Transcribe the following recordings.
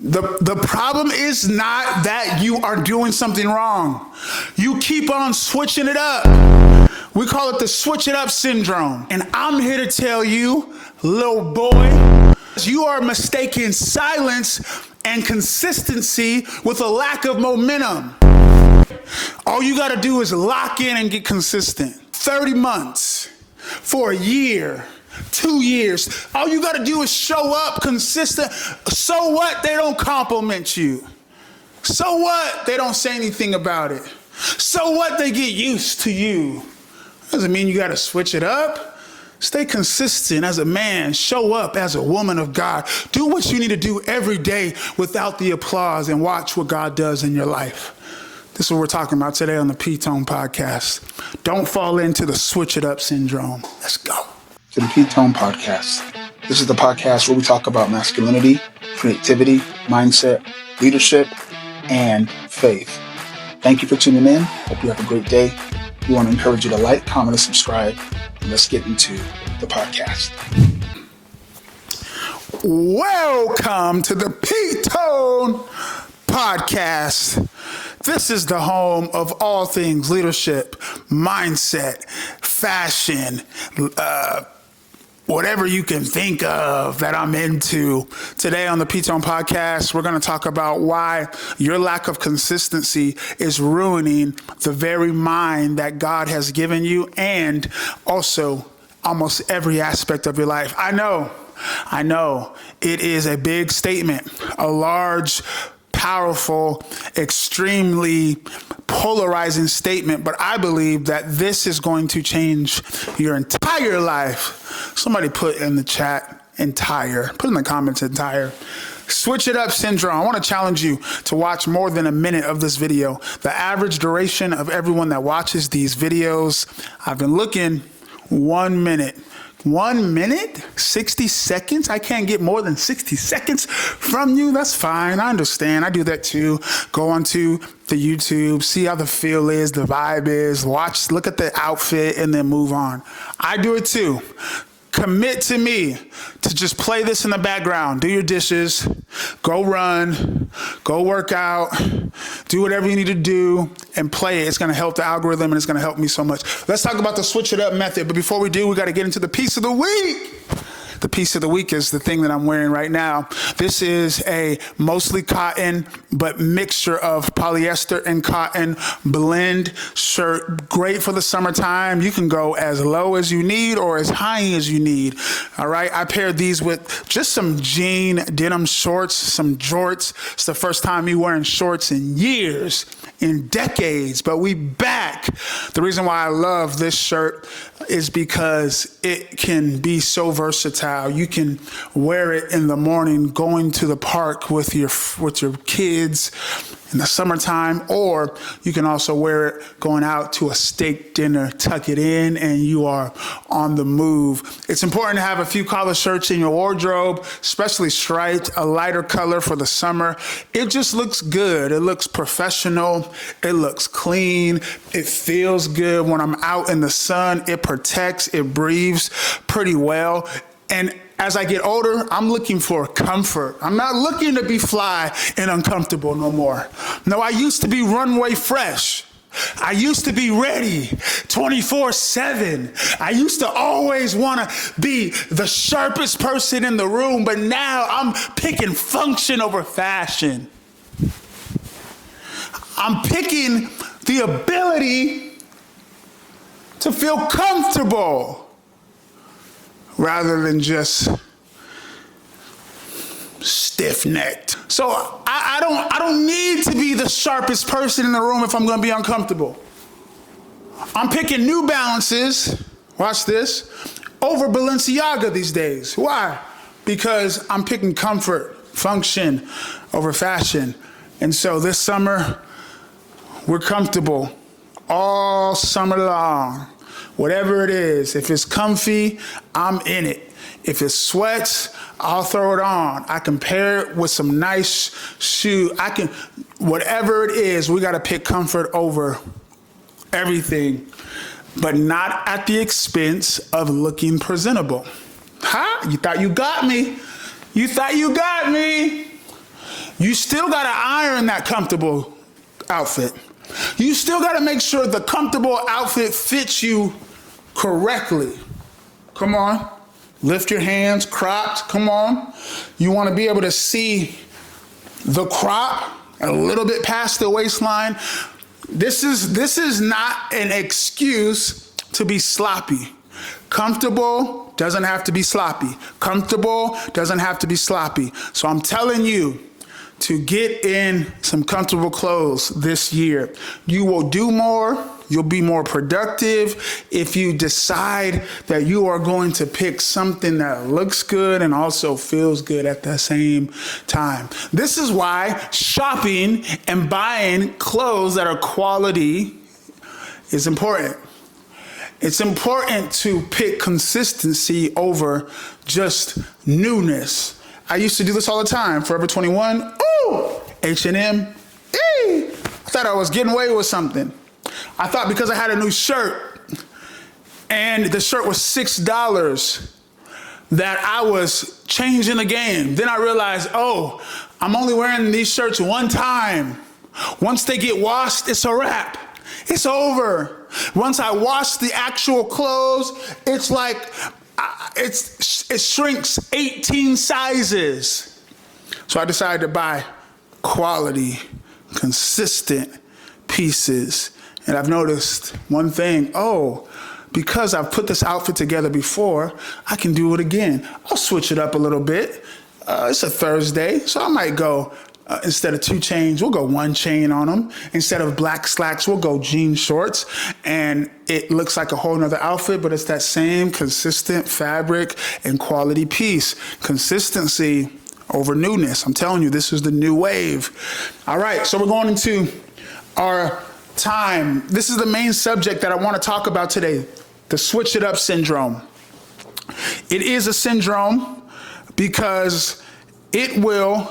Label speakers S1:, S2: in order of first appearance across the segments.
S1: The problem is not that you are doing something wrong. You keep on switching it up. We call it the switch it up syndrome. And I'm here to tell you, little boy, you are mistaking silence and consistency with a lack of momentum. All you got to do is lock in and get consistent. 30 months, for a year, 2 years. All you got to do is show up consistent. So what? They don't compliment you. So what? They don't say anything about it. So what? They get used to you. Doesn't mean you got to switch it up. Stay consistent as a man. Show up as a woman of God. Do what you need to do every day without the applause and watch what God does in your life. This is what we're talking about today on the P-Tone podcast. Don't fall into the switch it up syndrome. Let's go.
S2: To the P-Tone podcast. This is the podcast where we talk about masculinity, creativity, mindset, leadership, and faith. Thank you for tuning in. Hope you have a great day. We want to encourage you to like, comment, and subscribe. And let's get into the podcast.
S1: Welcome to the P-Tone podcast. This is the home of all things leadership, mindset, fashion, whatever you can think of that I'm into. Today on the P-Tone podcast, we're going to talk about why your lack of consistency is ruining the very mind that God has given you and also almost every aspect of your life. I know it is a big statement, a large, powerful, extremely polarizing statement, but I believe that this is going to change your entire life. Somebody put in the chat, entire. Put in the comments, entire. Switch it up syndrome. I want to challenge you to watch more than a minute of this video. The average duration of everyone that watches these videos, I've been looking, 1 minute. 1 minute? 60 seconds? I can't get more than 60 seconds from you? That's fine. I understand. I do that too. Go onto the YouTube, see how the feel is, the vibe is, watch, look at the outfit, and then move on. I do it too. Commit to me to just play this in the background. Do your dishes, go run, go work out, do whatever you need to do and play it. It's going to help the algorithm and it's going to help me so much. Let's talk about the switch it up method. But before we do, we got to get into the piece of the week. The piece of the week is the thing that I'm wearing right now. This is a mostly cotton, but mixture of polyester and cotton blend shirt. Great for the summertime. You can go as low as you need or as high as you need. All right. I paired these with just some jean denim shorts, some jorts. It's the first time me wearing shorts in years, in decades, but we back. The reason why I love this shirt is because it can be so versatile. You can wear it in the morning going to the park with your kids in the summertime, or you can also wear it going out to a steak dinner, tuck it in, and you are on the move. It's important to have a few collar shirts in your wardrobe, especially striped, a lighter color for the summer. It just looks good. It looks professional. It looks clean. It feels good when I'm out in the sun. It protects, it breathes pretty well. And as I get older, I'm looking for comfort. I'm not looking to be fly and uncomfortable no more. No, I used to be runway fresh. I used to be ready 24/7. I used to always want to be the sharpest person in the room, but now I'm picking function over fashion. I'm picking the ability to feel comfortable rather than just stiff-necked. So I don't need to be the sharpest person in the room if I'm going to be uncomfortable. I'm picking New Balances, watch this, over Balenciaga these days. Why? Because I'm picking comfort, function over fashion. And so this summer, we're comfortable all summer long. Whatever it is, if it's comfy, I'm in it. If it sweats, I'll throw it on. I can pair it with some nice shoe. Whatever it is, we got to pick comfort over everything, but not at the expense of looking presentable. You thought you got me. You thought you got me. You still got to iron that comfortable outfit. You still got to make sure the comfortable outfit fits you correctly. Come on. Lift your hands, cropped. Come on. You want to be able to see the crop a little bit past the waistline. This is not an excuse to be sloppy. Comfortable doesn't have to be sloppy. Comfortable doesn't have to be sloppy. So I'm telling you to get in some comfortable clothes this year. You will do more. You'll be more productive if you decide that you are going to pick something that looks good and also feels good at the same time. This is why shopping and buying clothes that are quality is important. It's important to pick consistency over just newness. I used to do this all the time. Forever 21, ooh, H&M, I thought I was getting away with something. I thought because I had a new shirt and the shirt was $6 that I was changing the game. Then I realized, oh, I'm only wearing these shirts one time. Once they get washed, it's a wrap. It's over. Once I wash the actual clothes, it's like, it shrinks 18 sizes. So I decided to buy quality, consistent pieces. And I've noticed one thing, because I've put this outfit together before, I can do it again. I'll switch it up a little bit. It's a Thursday, so I might go, instead of 2 chains, we'll go 1 chain on them. Instead of black slacks, we'll go jean shorts. And it looks like a whole nother outfit, but it's that same consistent fabric and quality piece. Consistency over newness. I'm telling you, this is the new wave. All right, so we're going into our time. This is the main subject that I want to talk about today, the switch it up syndrome. It is a syndrome because it will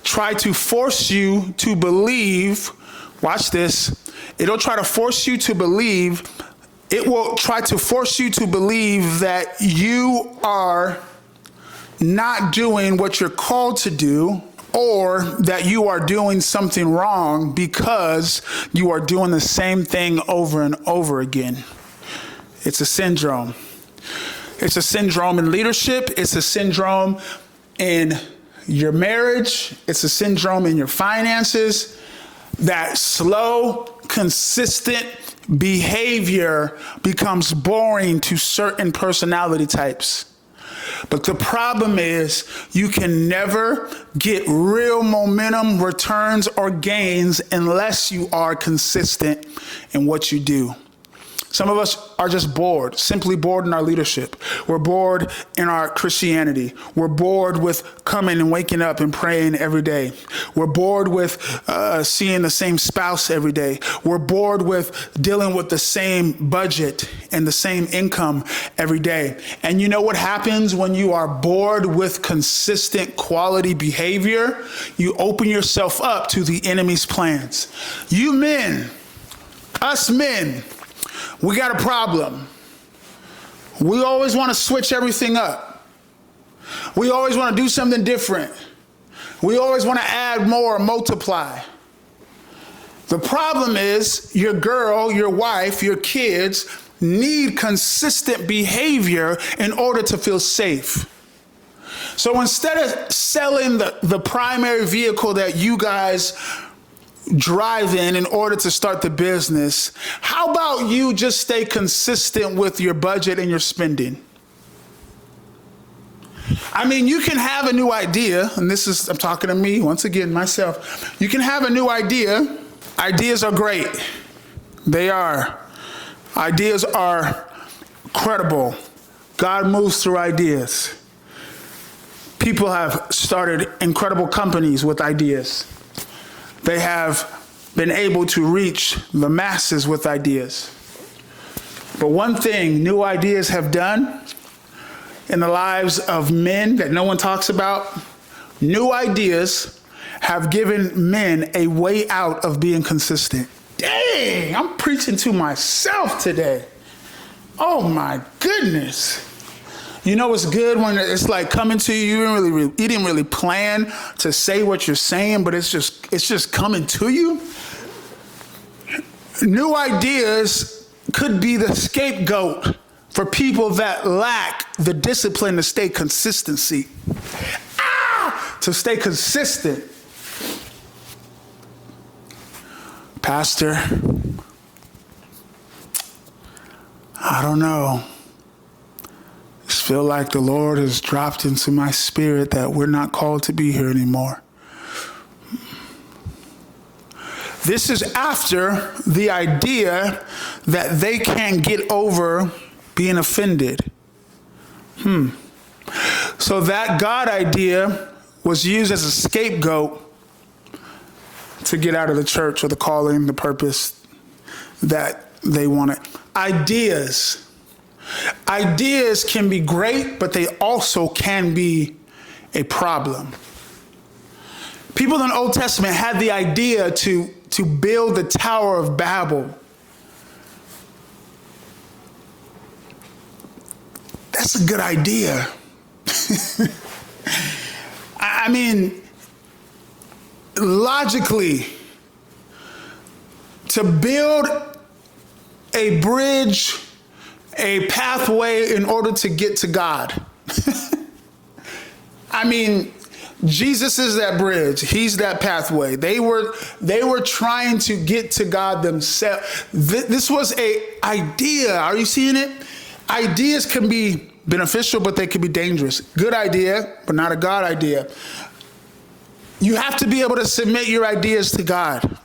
S1: try to force you to believe, watch this, it'll try to force you to believe, it will try to force you to believe that you are not doing what you're called to do, or that you are doing something wrong because you are doing the same thing over and over again. It's a syndrome. It's a syndrome in leadership. It's a syndrome in your marriage. It's a syndrome in your finances. That slow, consistent behavior becomes boring to certain personality types. But the problem is you can never get real momentum, returns, or gains unless you are consistent in what you do. Some of us are just bored, simply bored in our leadership. We're bored in our Christianity. We're bored with coming and waking up and praying every day. We're bored with seeing the same spouse every day. We're bored with dealing with the same budget and the same income every day. And you know what happens when you are bored with consistent quality behavior? You open yourself up to the enemy's plans. You men, us men, we got a problem. We always want to switch everything up. We always want to do something different. We always want to add more, multiply. The problem is your girl, your wife, your kids need consistent behavior in order to feel safe. So instead of selling the primary vehicle that you guys drive in order to start the business, how about you just stay consistent with your budget and your spending? I mean, you can have a new idea, and I'm talking to me, once again, myself. You can have a new idea. Ideas are great. They are. Ideas are credible. God moves through ideas. People have started incredible companies with ideas. They have been able to reach the masses with ideas. But one thing new ideas have done in the lives of men that no one talks about, new ideas have given men a way out of being consistent. Dang, I'm preaching to myself today. Oh my goodness. You know it's good when it's like coming to you. You didn't really plan to say what you're saying, but it's just coming to you. New ideas could be the scapegoat for people that lack the discipline to stay consistency. To stay consistent. Pastor, I don't know. I just feel like the Lord has dropped into my spirit that we're not called to be here anymore. This is after the idea that they can't get over being offended. So that God idea was used as a scapegoat to get out of the church or the calling, the purpose that they wanted. Ideas can be great, but they also can be a problem. People in the Old Testament had the idea to build the Tower of Babel. That's a good idea. I mean, logically, to build a bridge, a pathway in order to get to God. I mean, Jesus is that bridge. He's that pathway. They were trying to get to God themselves. This was an idea. Are you seeing it? Ideas can be beneficial, but they can be dangerous. Good idea, but not a God idea. You have to be able to submit your ideas to God.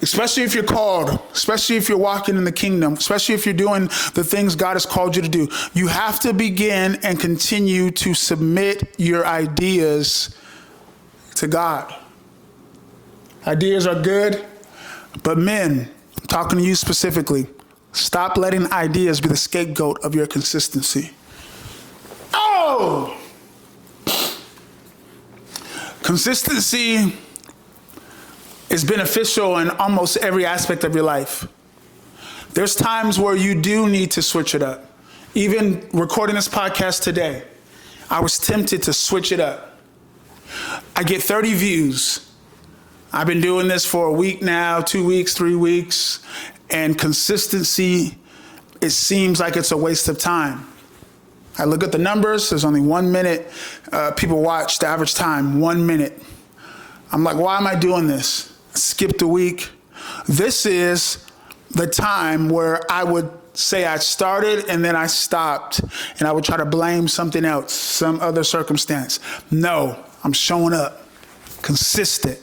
S1: Especially if you're called, especially if you're walking in the kingdom, especially if you're doing the things God has called you to do. You have to begin and continue to submit your ideas to God. Ideas are good, but men, I'm talking to you specifically, stop letting ideas be the scapegoat of your consistency. Oh! Consistency is beneficial in almost every aspect of your life. There's times where you do need to switch it up. Even recording this podcast today, I was tempted to switch it up. I get 30 views. I've been doing this for a week now, 2 weeks, 3 weeks, and consistency, it seems like it's a waste of time. I look at the numbers, there's only 1 minute people watch, the average time, 1 minute. I'm like, why am I doing this? Skipped a week. This is the time where I would say I started and then I stopped, and I would try to blame something else, some other circumstance. No, I'm showing up, consistent.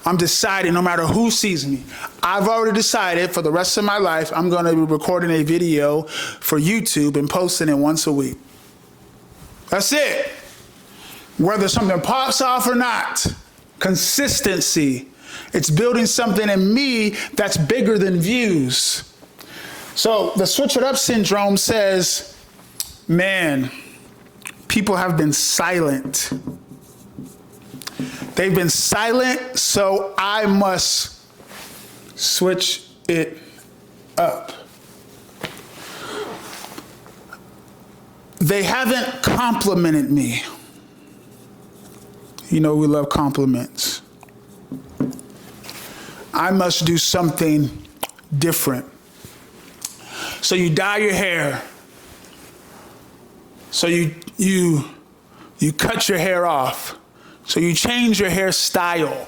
S1: I'm deciding no matter who sees me. I've already decided for the rest of my life, I'm going to be recording a video for YouTube and posting it once a week. That's it. Whether something pops off or not, consistency. It's building something in me that's bigger than views. So the switch it up syndrome says, man, people have been silent. They've been silent, so I must switch it up. They haven't complimented me. You know, we love compliments. I must do something different. So you dye your hair. So you cut your hair off. So you change your hairstyle.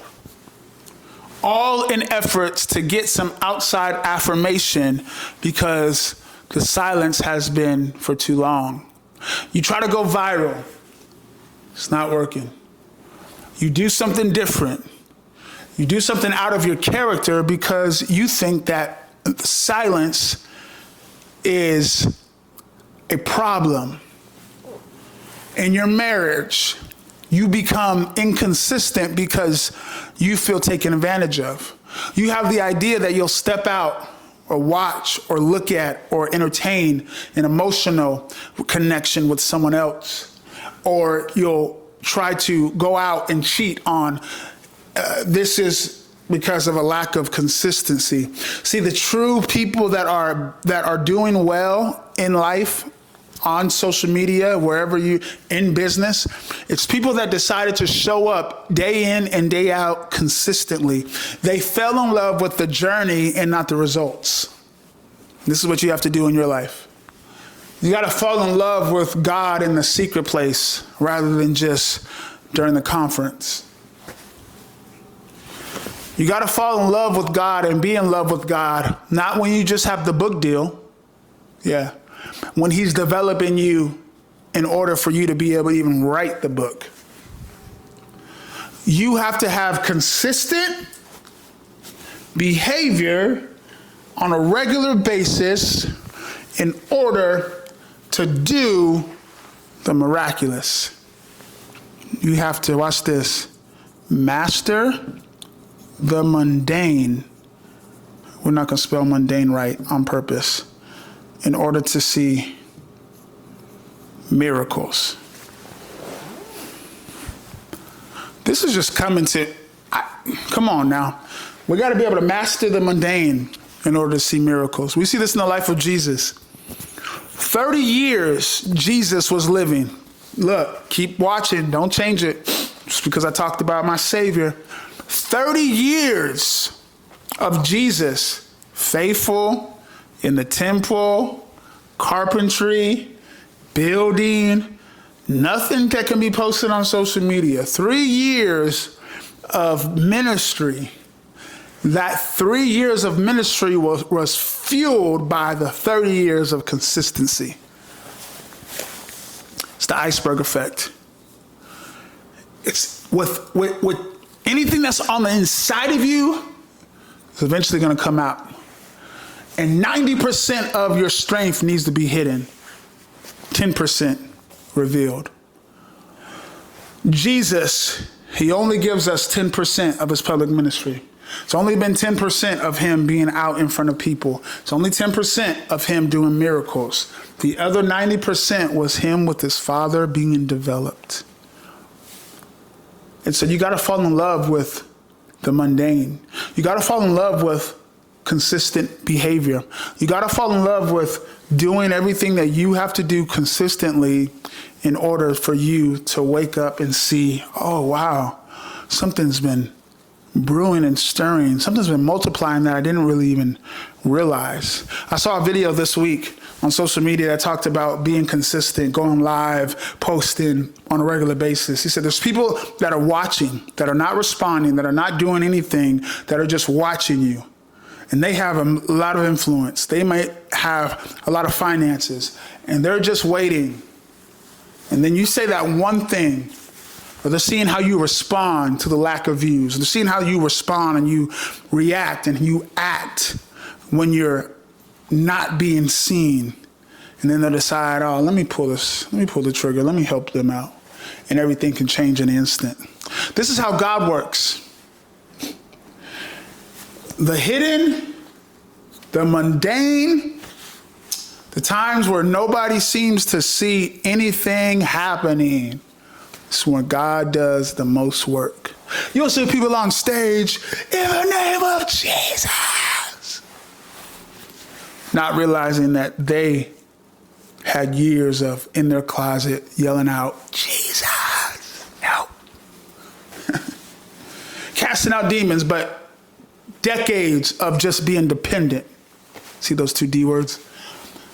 S1: All in efforts to get some outside affirmation because the silence has been for too long. You try to go viral. It's not working. You do something different. You do something out of your character because you think that silence is a problem. In your marriage, you become inconsistent because you feel taken advantage of. You have the idea that you'll step out or watch or look at or entertain an emotional connection with someone else. Or you'll try to go out and cheat on. This is because of a lack of consistency. See, the true people that are doing well in life, on social media, wherever you in business, it's people that decided to show up day in and day out consistently. They fell in love with the journey and not the results. This is what you have to do in your life. You got to fall in love with God in the secret place rather than just during the conference. You got to fall in love with God and be in love with God, not when you just have the book deal. Yeah. When he's developing you in order for you to be able to even write the book. You have to have consistent behavior on a regular basis in order to do the miraculous. You have to, watch this, master the mundane. We're not going to spell mundane right on purpose. In order to see miracles. This is just coming to, come on now. We got to be able to master the mundane in order to see miracles. We see this in the life of Jesus. 30 years Jesus was living. Look, keep watching. Don't change it. Just because I talked about my Savior. 30 years of Jesus, faithful, in the temple, carpentry, building, nothing that can be posted on social media. 3 years of ministry. That 3 years of ministry was fueled by the 30 years of consistency. It's the iceberg effect. It's with anything that's on the inside of you, it's eventually going to come out. And 90% of your strength needs to be hidden. 10% revealed. Jesus, he only gives us 10% of his public ministry. It's only been 10% of him being out in front of people. It's only 10% of him doing miracles. The other 90% was him with his Father being developed. And so you got to fall in love with the mundane. You got to fall in love with consistent behavior. You got to fall in love with doing everything that you have to do consistently in order for you to wake up and see, oh, wow, something's been brewing and stirring. Something's been multiplying that I didn't really even realize. I saw a video this week on social media that talked about being consistent, going live, posting on a regular basis. He said there's people that are watching, that are not responding, that are not doing anything, that are just watching you. And they have a lot of influence. They might have a lot of finances, and they're just waiting. And then you say that one thing, or they're seeing how you respond to the lack of views. They're seeing how you respond and you react and you act when you're not being seen. And then they'll decide, oh, let me pull the trigger. Let me help them out. And everything can change in an instant. This is how God works. The hidden, the mundane, the times where nobody seems to see anything happening, it's when God does the most work. You'll see people on stage, in the name of Jesus, not realizing that they had years of in their closet yelling out, Jesus, help. Casting out demons, but decades of just being dependent. See those two D words?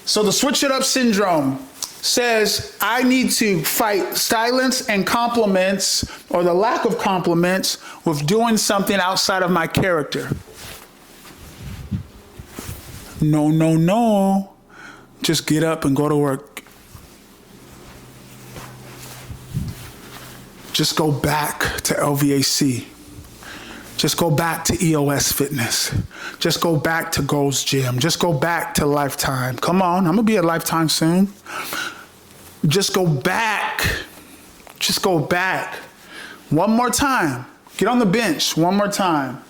S1: So the switch it up syndrome says I need to fight silence and compliments, or the lack of compliments, with doing something outside of my character. No. Just get up and go to work. Just go back to LVAC. Just go back to EOS Fitness. Just go back to Gold's Gym. Just go back to Lifetime. Come on, I'm gonna be at Lifetime soon. Just go back. Just go back. One more time. Get on the bench one more time.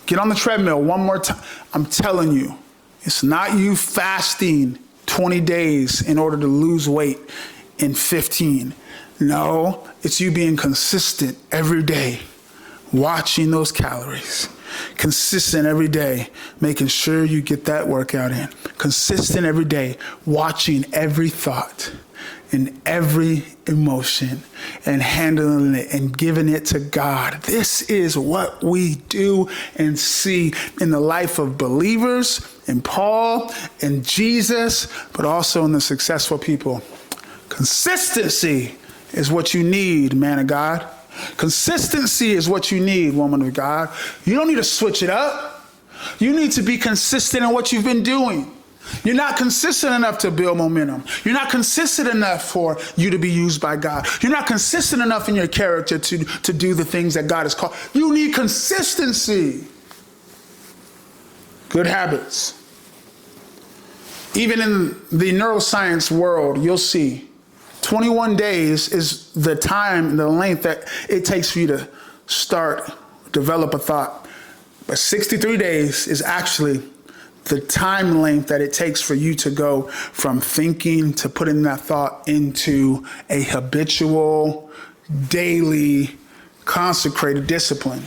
S1: Get on the treadmill one more time. I'm telling you, it's not you fasting 20 days in order to lose weight in 15. No, it's you being consistent every day watching those calories. Consistent every day, making sure you get that workout in. Consistent every day, watching every thought and every emotion and handling it and giving it to God. This is what we do and see in the life of believers, in Paul, in Jesus, but also in the successful people. Consistency is what you need, man of God. Consistency is what you need, woman of God. You don't need to switch it up. You need to be consistent in what you've been doing. You're not consistent enough to build momentum. You're not consistent enough for you to be used by God. You're not consistent enough in your character to do the things that God has called. You need consistency. Good habits. Even in the neuroscience world, you'll see 21 days is the time, the length that it takes for you to develop a thought. But 63 days is actually the time length that it takes for you to go from thinking to putting that thought into a habitual, daily, consecrated discipline.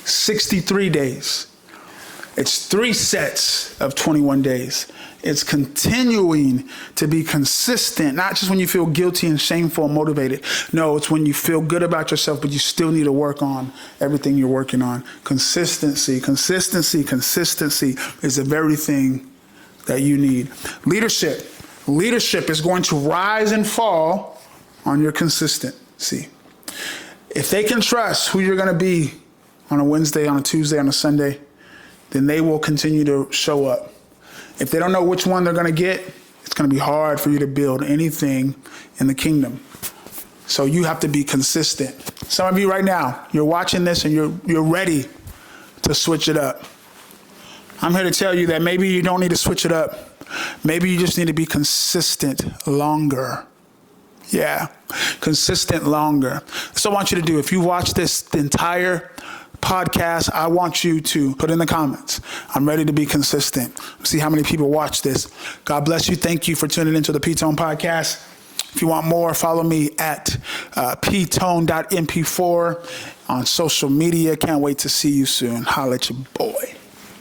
S1: 63 days. It's 3 sets of 21 days. It's continuing to be consistent, not just when you feel guilty and shameful and motivated. No, it's when you feel good about yourself, but you still need to work on everything you're working on. Consistency is the very thing that you need. Leadership is going to rise and fall on your consistency. If they can trust who you're going to be on a Wednesday, on a Tuesday, on a Sunday, then they will continue to show up. If they don't know which one they're going to get, it's going to be hard for you to build anything in the kingdom. So you have to be consistent. Some of you right now, you're watching this and you're ready to switch it up. I'm here to tell you that maybe you don't need to switch it up. Maybe you just need to be consistent longer. Yeah, consistent longer. So I want you to do, if you watch the entire podcast, I want you to put in the comments, I'm ready to be consistent. See how many people watch this. God bless you. Thank you for tuning into the P-Tone podcast. If you want more, follow me at ptone.mp4 on social media. Can't wait to see you soon. Holla at your boy.